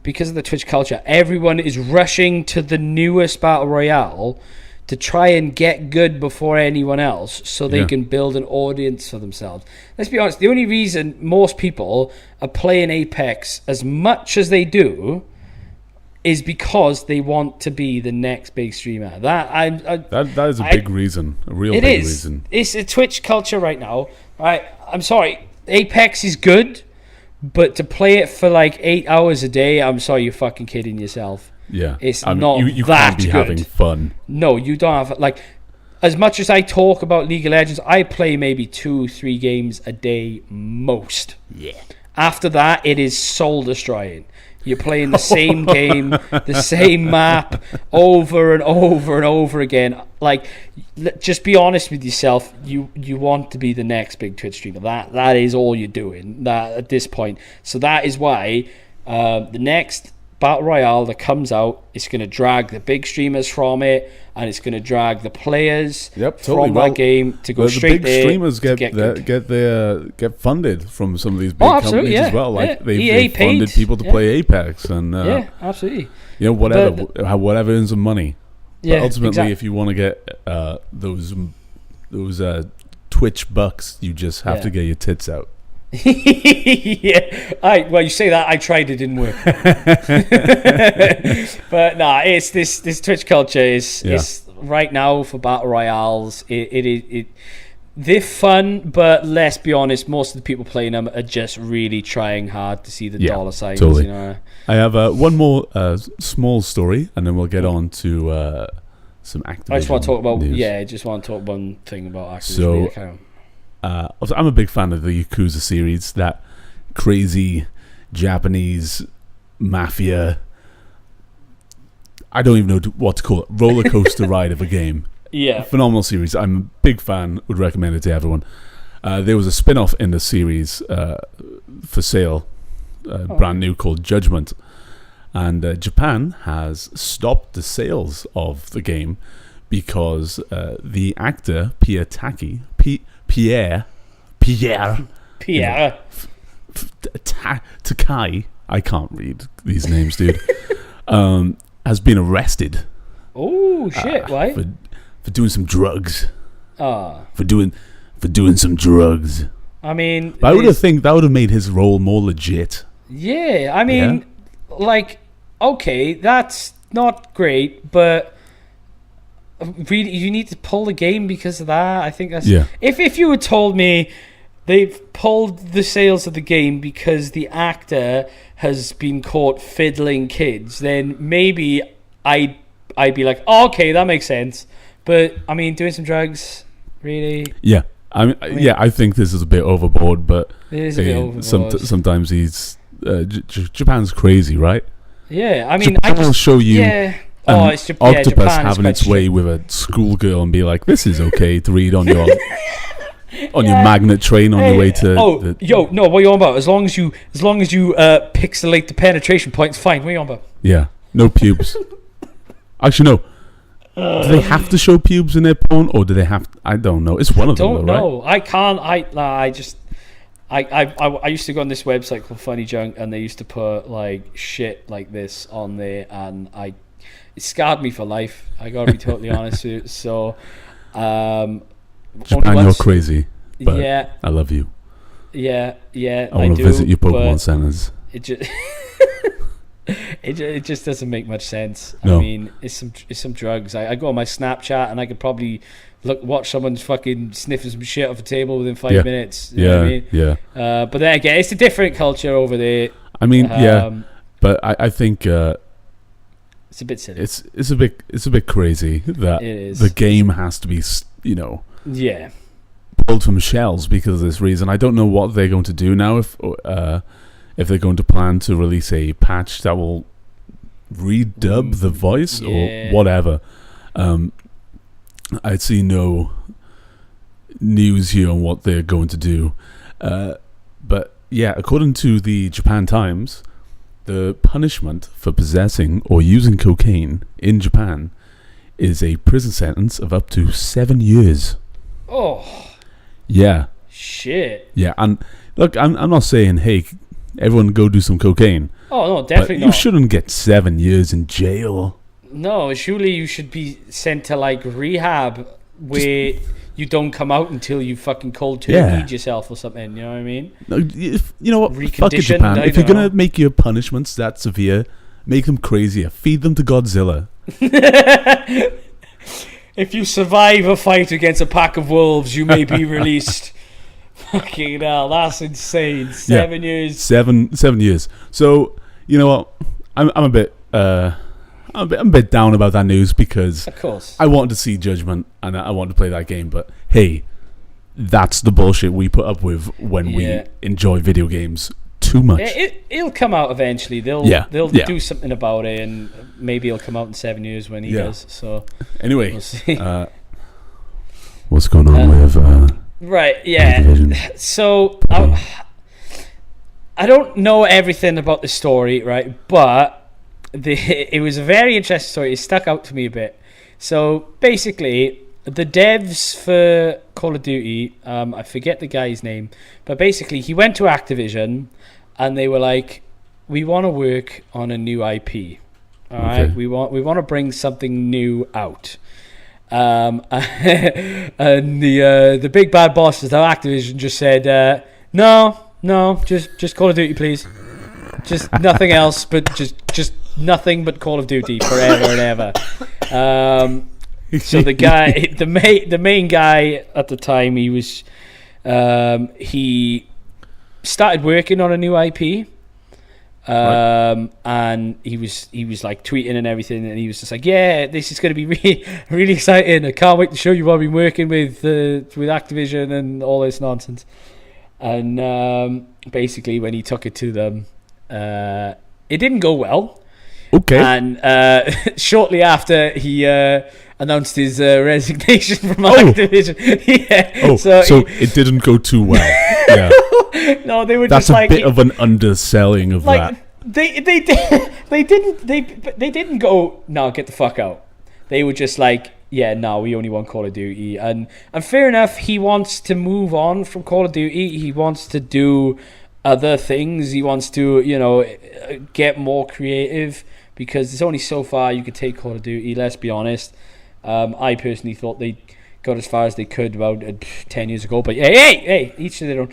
Because of the Twitch culture, everyone is rushing to the newest battle royale to try and get good before anyone else, so they can build an audience for themselves. Let's be honest, the only reason most people are playing Apex as much as they do is because they want to be the next big streamer. That is a big reason, a real big reason. It's a Twitch culture right now. Right? I'm sorry, Apex is good, but to play it for like 8 hours a day, I'm sorry, you're fucking kidding yourself. It's not you that can't be good. Having fun. No, you don't have, like, as much as I talk about League of Legends, I play maybe 2-3 games a day most. After that, it is soul destroying. You're playing the same game, the same map, over and over and over again. Like, just be honest with yourself. You want to be the next big Twitch streamer. That is all you're doing at this point. So that is why the next battle royale that comes out is going to drag the big streamers from it, and it's going to drag the players from that game to go straight there. The big streamers get funded from some of these big companies as well. Like they funded people to play Apex, and absolutely. Whatever earns them money. Yeah, but ultimately, if you want to get those Twitch bucks, you just have to get your tits out. Yeah. Well, you say that. I tried. It didn't work. But nah, it's this Twitch culture is right now for battle royales. They're fun, but let's be honest, most of the people playing them are just really trying hard to see the dollar signs. Totally. You know? I have one more small story, and then we'll get on to some Activision I just want to talk about news. I just want to talk one thing about So, Activision. I'm a big fan of the Yakuza series, that crazy Japanese mafia. I don't even know what to call it. Roller coaster ride of a game. Yeah. Phenomenal series. I'm a big fan. Would recommend it to everyone. There was a spin-off in the series for sale, brand new, called Judgment. And Japan has stopped the sales of the game because the actor Pierre Takai, I can't read these names, dude, has been arrested. Oh shit! Why? For doing some drugs. Ah. For doing some drugs. I mean, but I would have think that would have made his role more legit. Yeah, I mean, like, okay, that's not great, but really, you need to pull the game because of that. I think that's if you had told me they've pulled the sales of the game because the actor has been caught fiddling kids, then maybe I'd be like, oh, okay, that makes sense. But I mean, doing some drugs, really? Yeah, I mean, I think this is a bit overboard, but it is a bit overboard. Sometimes he's Japan's crazy, right? Yeah, I mean, Japan will show you. Yeah. Octopus Japan having its way with a schoolgirl and be like, "This is okay to read on your your magnet train on your way to." No, what are you on about? As long as you pixelate the penetration points, fine. What are you on about? Yeah, no pubes. Actually, no. Do they have to show pubes in their porn, or do they have? I don't know. It's one of them, though, right? No, I can't. I used to go on this website called Funny Junk, and they used to put like shit like this on there, and it scarred me for life. I gotta be totally honest with you. So, Japan, you're crazy. But I love you. Yeah. I want to visit your Pokemon centers. It just doesn't make much sense. No. I mean, it's some drugs. I go on my Snapchat and I could probably watch someone fucking sniffing some shit off a table within 5 minutes. You know what I mean? Yeah. But then again, it's a different culture over there. I mean, but I think it's a bit silly. It's a bit crazy that it is. The game has to be pulled from shells because of this reason. I don't know what they're going to do now if they're going to plan to release a patch that will redub the voice or whatever. I see no news here on what they're going to do. But yeah, according to the Japan Times, the punishment for possessing or using cocaine in Japan is a prison sentence of up to 7 years. Oh. Yeah. Shit. Yeah, and look, I'm not saying, hey, everyone go do some cocaine. Oh, no, definitely not. You shouldn't get 7 years in jail. No, surely you should be sent to, like, rehab where you don't come out until you fucking cold turkeyed yourself or something, you know what I mean? No, you know what? Fuck it, Japan. If you're going to make your punishments that severe, make them crazier. Feed them to Godzilla. If you survive a fight against a pack of wolves, you may be released. Fucking hell, that's insane. 7 years. 7 years. So, you know what? I'm a bit down about that news because of course I wanted to see Judgment and I wanted to play that game, but hey, that's the bullshit we put up with when we enjoy video games too much. It'll come out eventually. They'll do something about it, and maybe it'll come out in 7 years when he does. So anyway, we'll see. What's going on with right? Yeah. So I don't know everything about the story, right? But it was a very interesting story. It stuck out to me a bit. So basically, the devs for Call of Duty, I forget the guy's name, but basically he went to Activision and they were like, we want to work on a new IP. All right, we want to bring something new out. And the big bad bosses of Activision just said, no, No, just Call of Duty, please. Just nothing else, but just nothing but Call of Duty forever and ever. So the guy, the main guy at the time, he was he started working on a new IP. And he was like tweeting and everything, and he was just like, yeah, this is going to be really, really exciting. I can't wait to show you what I've been working with Activision and all this nonsense. And basically when he took it to them, it didn't go well. Okay. And shortly after, he announced his resignation from Activision. Yeah. Oh, so it didn't go too well. Yeah. No, they were That's just like... That's a bit of an underselling of like, that. They didn't go, no, get the fuck out. They were just like, yeah, no, we only want Call of Duty. And fair enough, he wants to move on from Call of Duty. He wants to do other things. He wants to, get more creative, because there's only so far you could take Call of Duty, let's be honest. I personally thought they got as far as they could about 10 years ago, but hey, each to their own.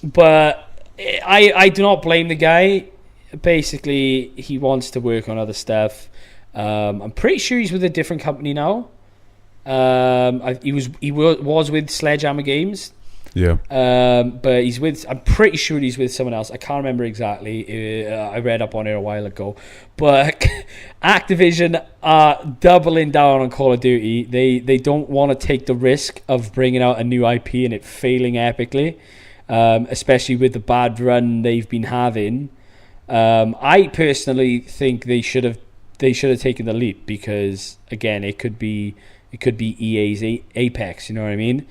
But I do not blame the guy. Basically, he wants to work on other stuff. I'm pretty sure he's with a different company now. He was with Sledgehammer Games. Yeah. But I'm pretty sure he's with someone else. I can't remember exactly. I read up on it a while ago. But Activision are doubling down on Call of Duty. They don't want to take the risk of bringing out a new IP and it failing epically, especially with the bad run they've been having. I personally think they should have taken the leap, because again, it could be EA's Apex. You know what I mean?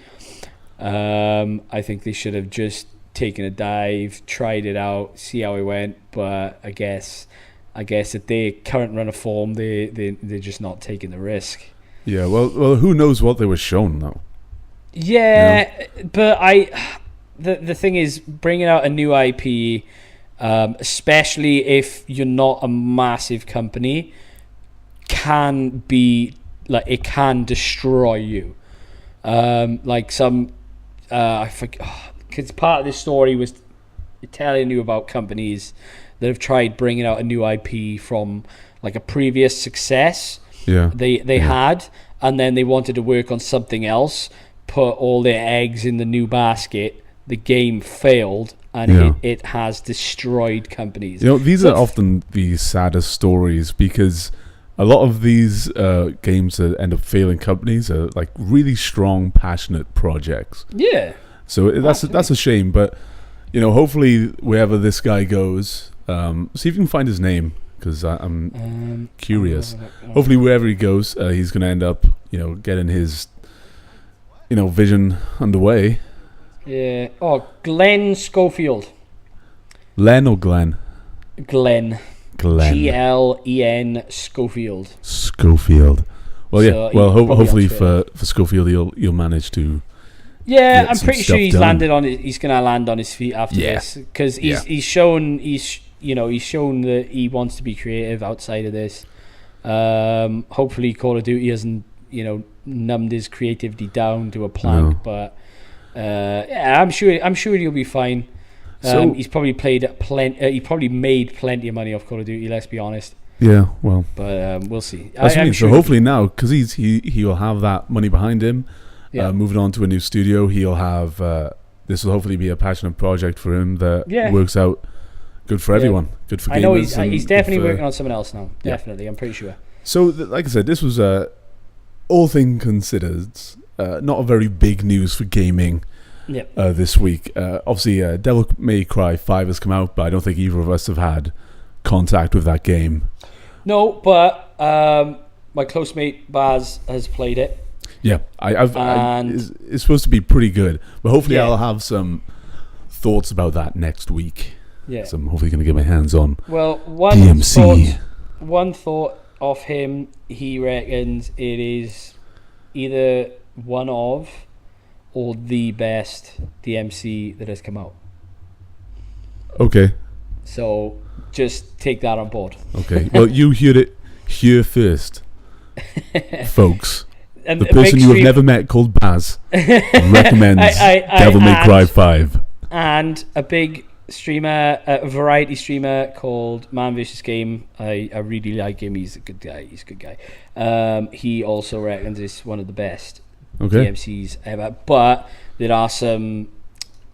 I think they should have just taken a dive, tried it out, see how it went. But I guess at their current run of form, they're just not taking the risk. Yeah, well, who knows what they were shown though? Yeah, but the thing is, bringing out a new IP, especially if you're not a massive company, can be like, it can destroy you. Like some. I forget, because part of this story was telling you about companies that have tried bringing out a new IP from like a previous success they had, and then they wanted to work on something else, put all their eggs in the new basket. The game failed, and it has destroyed companies. These are often the saddest stories, because a lot of these games that end up failing companies are like really strong, passionate projects. Yeah. So that's a shame. But hopefully wherever this guy goes, see if you can find his name, because I'm curious. Hopefully wherever he goes, he's going to end up getting his vision underway. Yeah. Oh, Glenn Schofield. Len or Glenn? Glenn. Glen Schofield. Well, yeah. So hopefully for Schofield, you'll manage to. Yeah, I'm pretty sure he's done. He's going to land on his feet after this, because he's shown that he wants to be creative outside of this. Hopefully, Call of Duty hasn't numbed his creativity down to a plank, but I'm sure he'll be fine. So he's probably he probably made plenty of money off Call of Duty. Let's be honest. Yeah, well, but we'll see. So hopefully now, because he will have that money behind him. Moving on to a new studio, he'll have. This will hopefully be a passionate project for him that works out good for everyone. Good for gamers. I know he's definitely working on something else now. Definitely, I'm pretty sure. So, like I said, this was all things considered, not a very big news for gaming. This week, obviously, Devil May Cry 5 has come out, but I don't think either of us have had contact with that game. No, but my close mate Baz has played it. Yeah, it's supposed to be pretty good, but hopefully I'll have some thoughts about that next week. Yeah, so I'm hopefully going to get my hands on. Well, one thought of him, he reckons it is either one of or the best DMC that has come out. Okay. So just take that on board. Okay. Well, you heard it here first, folks. And the person you have never met called Baz recommends Devil May Cry 5. and a big streamer, a variety streamer called Man vs. Game. I really like him. He's a good guy. He also reckons it's one of the best DMCs ever. But there are some,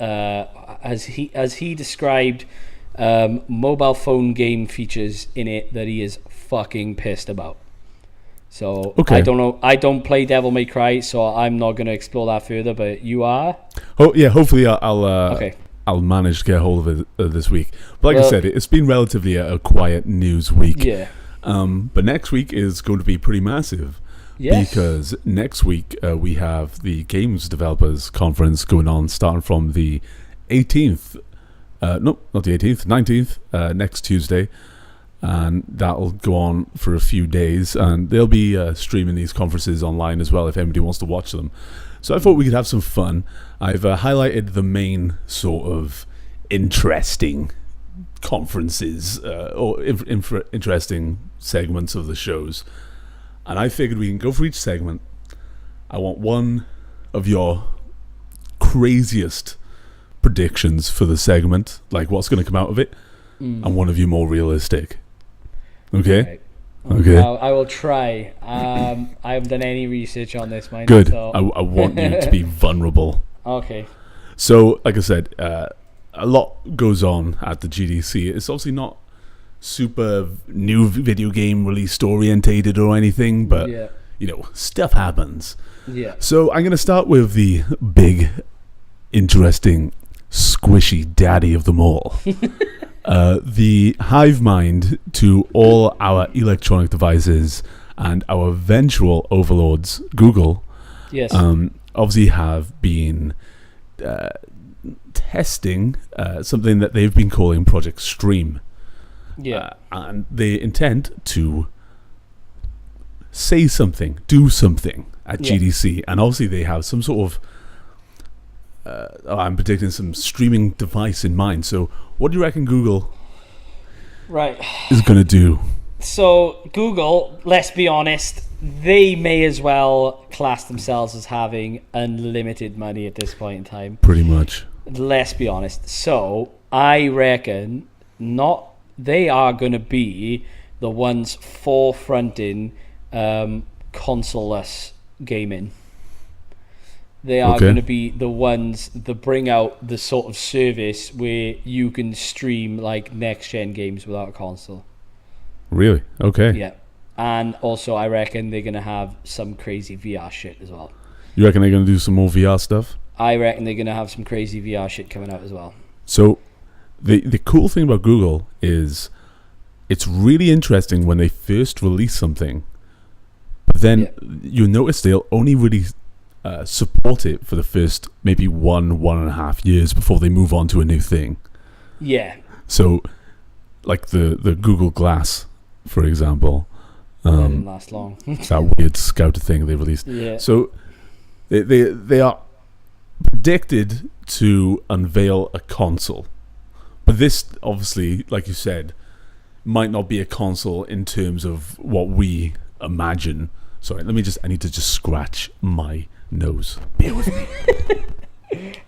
as he described, mobile phone game features in it that he is fucking pissed about. So I don't know. I don't play Devil May Cry, so I'm not going to explore that further. But you are. Oh yeah. Hopefully I'll manage to get a hold of it this week. But like I said, it's been relatively a quiet news week. Yeah. But next week is going to be pretty massive. Yes. Because next week we have the Games Developers Conference going on, starting from the 18th. No, not the 18th, 19th, next Tuesday. And that'll go on for a few days. And they'll be streaming these conferences online as well if anybody wants to watch them. So I thought we could have some fun. I've highlighted the main sort of interesting conferences or interesting segments of the shows. And I figured we can go for each segment. I want one of your craziest predictions for the segment, like what's going to come out of it, and one of you more realistic. Okay? Okay. I will try. I haven't done any research on this, mind. Good. So. I want you to be vulnerable. Okay. So, like I said, a lot goes on at the GDC. It's obviously not super new video game release orientated or anything, but you know, stuff happens. Yeah. So I'm going to start with the big, interesting, squishy daddy of them all. The hive mind to all our electronic devices and our eventual overlords, Google, yes, obviously have been testing something that they've been calling Project Stream. Yeah. And they intend to say something, do something at GDC. And obviously they have some sort of, I'm predicting some streaming device in mind. So what do you reckon Google is going to do? So Google, let's be honest, they may as well class themselves as having unlimited money at this point in time. Pretty much. Let's be honest. So I reckon they are going to be the ones forefronting console-less gaming. They are going to be the ones that bring out the sort of service where you can stream like next-gen games without a console. Really? Okay. Yeah. And also I reckon they're going to have some crazy VR shit as well. You reckon they're going to do some more VR stuff? I reckon they're going to have some crazy VR shit coming out as well. So the cool thing about Google is it's really interesting when they first release something, but then you notice they'll only really support it for the first maybe 1.5 years before they move on to a new thing. Yeah. So like the Google Glass, for example, didn't last long. that weird Scout thing they released. Yeah. So they are predicted to unveil a console. But this, obviously, like you said, might not be a console in terms of what we imagine. Sorry, I need to just scratch my nose. Bear with me.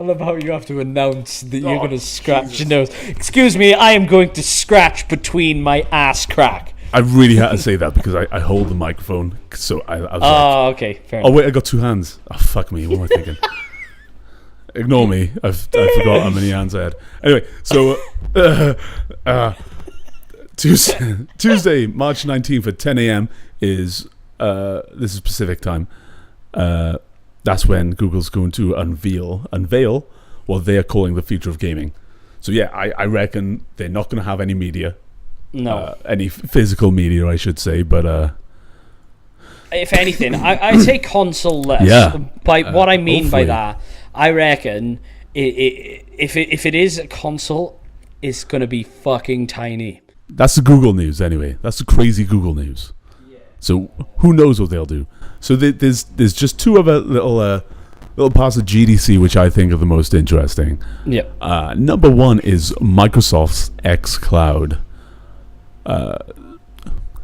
I love how you have to announce that you're going to scratch your nose. Excuse me, I am going to scratch between my ass crack. I really had to say that because I hold the microphone. So I was okay, fair enough. Oh, wait, I got two hands. Oh, fuck me. What am I thinking? Ignore me. I forgot how many hands I had. Anyway, so Tuesday, March 19th at 10 a.m. is this is Pacific time. That's when Google's going to unveil what they are calling the future of gaming. So yeah, I reckon they're not going to have any media. No. Any physical media, I should say, but if anything, I'd say console-less. Yeah. By what I mean hopefully. by that, I reckon if it is a console, it's going to be fucking tiny. That's the Google news anyway. That's the crazy Google news. Yeah. So who knows what they'll do? So there's just two other little parts of GDC which I think are the most interesting. Yeah. Number one is Microsoft's xCloud.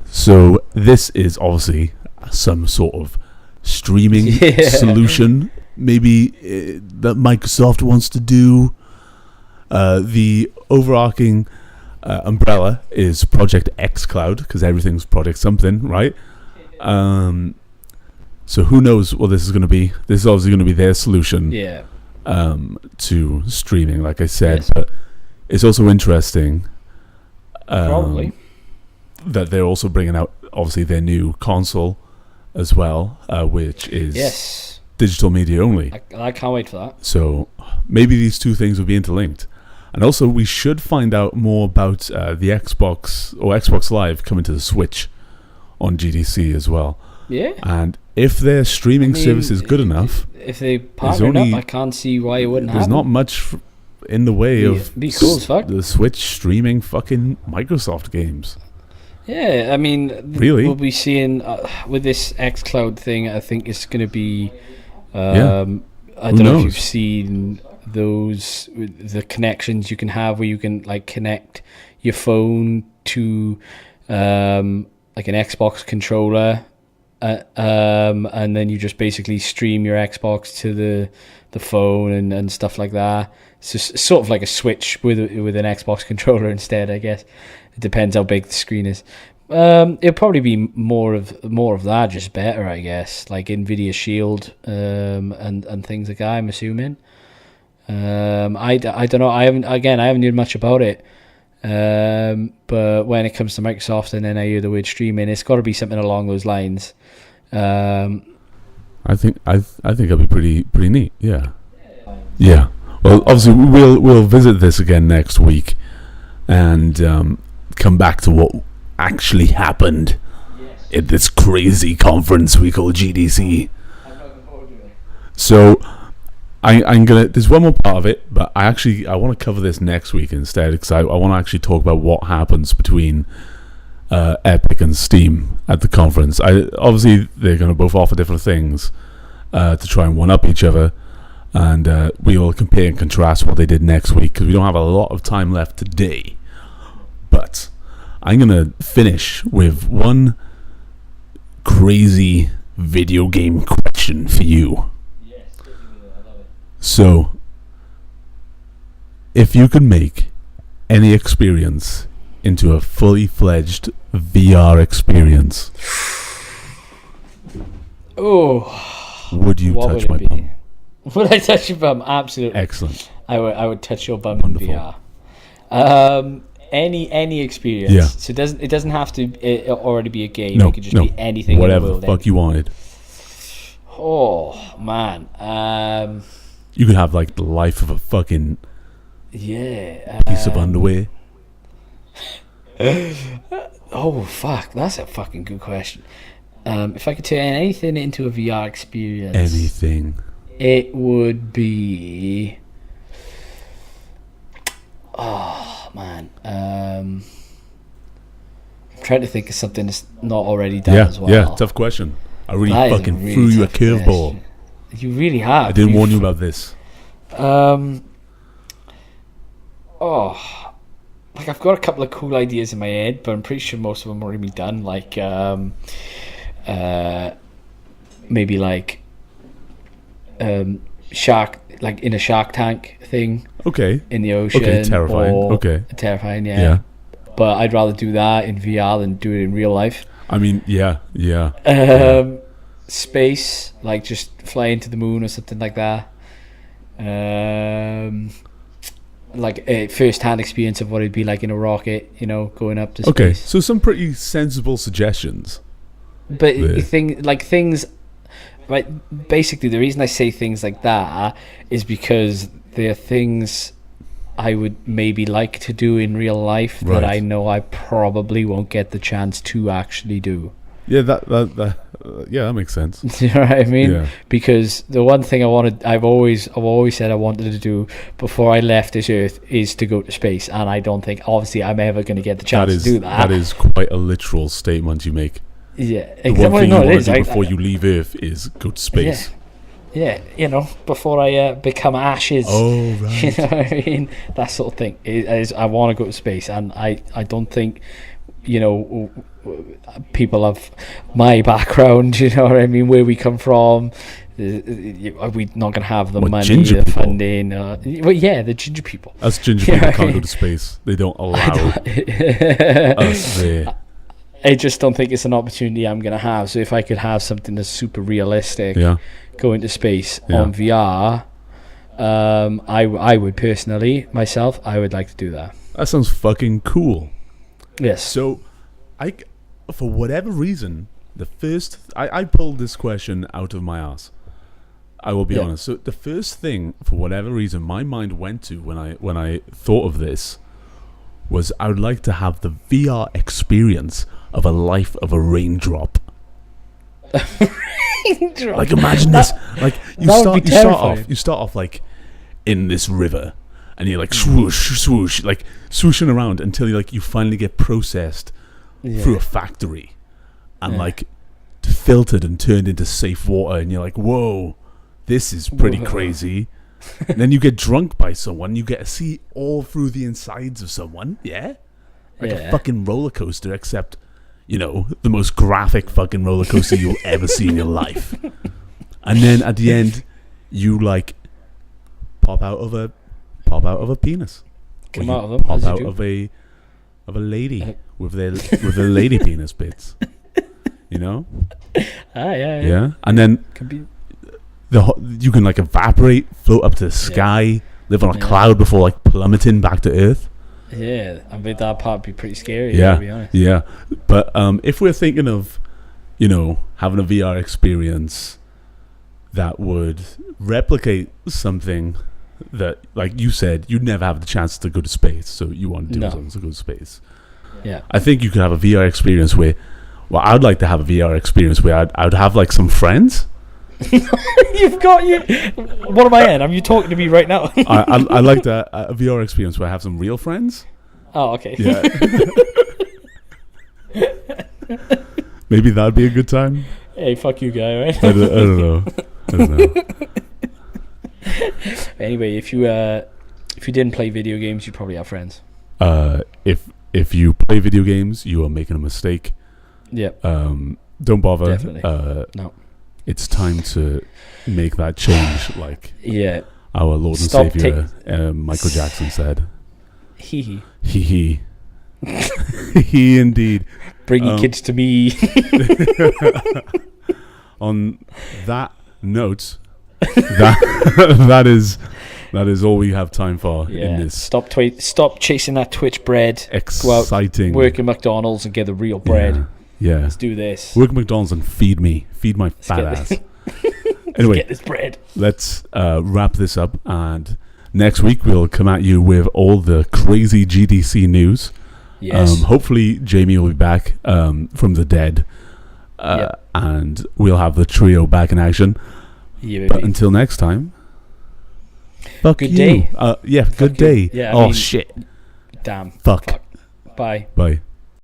So this is obviously some sort of streaming solution, maybe that Microsoft wants to do. The overarching umbrella is Project xCloud, because everything's Project something, right? So who knows what this is going to be. This is obviously going to be their solution to streaming, like I said. Yes. But it's also interesting probably that they're also bringing out, obviously, their new console as well, which is digital media only. I can't wait for that. So maybe these two things will be interlinked. And also, we should find out more about the Xbox or Xbox Live coming to the Switch on GDC as well. Yeah. And if their streaming service is good enough, if they partner up, I can't see why it wouldn't happen. There's not much in the way of be cool as fuck. The Switch streaming fucking Microsoft games. Yeah, I mean, really, we'll be seeing with this xCloud thing. I think it's going to be. I don't know if you've seen those the connections you can have where you can like connect your phone to like an Xbox controller. And then you just basically stream your Xbox to the phone and stuff like that. It's just sort of like a Switch with an Xbox controller instead, I guess. It depends how big the screen is. It'll probably be more of that, just better, I guess. Like Nvidia Shield and things like that, I'm assuming. I don't know. I haven't heard much about it. But when it comes to Microsoft and then I hear the word streaming, it's got to be something along those lines. I think it'll be pretty neat. Yeah. Well, obviously we'll visit this again next week, and come back to what actually happened at this crazy conference we call GDC. So. I'm gonna. There's one more part of it, but I want to cover this next week instead, because I want to actually talk about what happens between Epic and Steam at the conference. Obviously they're going to both offer different things to try and one up each other, and we will compare and contrast what they did next week, because we don't have a lot of time left today. But I'm gonna finish with one crazy video game question for you. So, if you could make any experience into a fully fledged VR experience, would you touch my bum? Would I touch your bum? Absolutely. Excellent. I would touch your bum Wonderful. in VR. Any experience. Yeah. So it doesn't have to already be a game. No, it could just be anything. Whatever in the world, the fuck you wanted. Oh man. You could have like the life of a fucking piece of underwear. Oh fuck, that's a fucking good question. If I could turn anything into a VR experience, Anything. It would be. Oh man, I'm trying to think of something that's not already done as well. Yeah, tough question. I really fucking threw you a curveball. You really have. I didn't warn you about this. Like I've got a couple of cool ideas in my head, but I'm pretty sure most of them are already done. Like, maybe like, shark, like in a Shark Tank thing. Okay. In the ocean. Okay, terrifying. Terrifying, yeah. But I'd rather do that in VR than do it in real life. I mean, yeah. Space, like just fly into the moon or something like that. Like a first-hand experience of what it'd be like in a rocket, going up to space. Okay, so some pretty sensible suggestions. But things, right? Basically, the reason I say things like that is because they're things I would maybe like to do in real life that I know I probably won't get the chance to actually do. Yeah, that makes sense. You know what I mean? Yeah. Because the one thing I've always said I wanted to do before I left this earth is to go to space, and I don't think obviously I'm ever going to get the chance to do that. That is quite a literal statement you make. Yeah, exactly. The one thing you want to do before you leave Earth is go to space. Yeah, before I become ashes. Oh, right. You know what I mean? That sort of thing. I want to go to space, and I don't think, people of my background, you know what I mean, where we come from. Are we not going to have the money, the people? Funding? Well, yeah, the ginger people. Us ginger people can't go to space. They don't allow us there. I just don't think it's an opportunity I'm going to have. So if I could have something that's super realistic, go into space on VR, I would personally, myself, I would like to do that. That sounds fucking cool. Yes. So, for whatever reason, I pulled this question out of my ass. I will be honest. So the first thing, for whatever reason, my mind went to when I thought of this was I would like to have the VR experience of a life of a raindrop. Raindrop. Like imagine this. Like you start off like in this river, and you're like swoosh swoosh, like swooshing around until you finally get processed through a factory, and like filtered and turned into safe water, and you're like, whoa, this is pretty crazy. And then you get drunk by someone, you get to see all through the insides of someone, like a fucking roller coaster, except the most graphic fucking roller coaster you'll ever see in your life. And then at the end, you like pop out of a penis. Come out of them. Pop out of a lady with their lady penis bits. Yeah. And then you can like evaporate, float up to the sky, live on a cloud before like plummeting back to Earth. Yeah, I mean that part would be pretty scary. To be honest. Yeah. But if we're thinking of, having a VR experience that would replicate something that, like you said, you'd never have the chance to go to space, so you want to do something to go to space. Yeah. I think you could have a VR experience where, I'd like to have a VR experience where I'd have like some friends. You've got you. What am I in? Are you talking to me right now? I like that a VR experience where I have some real friends. Oh, okay. Yeah. Maybe that'd be a good time. Hey, fuck you, guy. Right? I don't know. Anyway, if you didn't play video games, you probably have friends. If you play video games, you are making a mistake. Yep. Don't bother. Definitely. No. It's time to make that change, like our Lord and Savior Michael Jackson said. He indeed. Bring your kids to me. On that note, that is all we have time for in this. Stop chasing that Twitch bread. Exciting. Go out, work at McDonald's and get the real bread. Yeah. Let's do this. Work at McDonald's and feed my fat ass. Anyway, get this bread. Let's wrap this up, and next week we'll come at you with all the crazy GDC news. Yes. Hopefully Jamie will be back from the dead, and we'll have the trio back in action. Yeah, but until next time, fuck good you. Day. Good day. Yeah, shit. Damn. Fuck. Bye. Bye.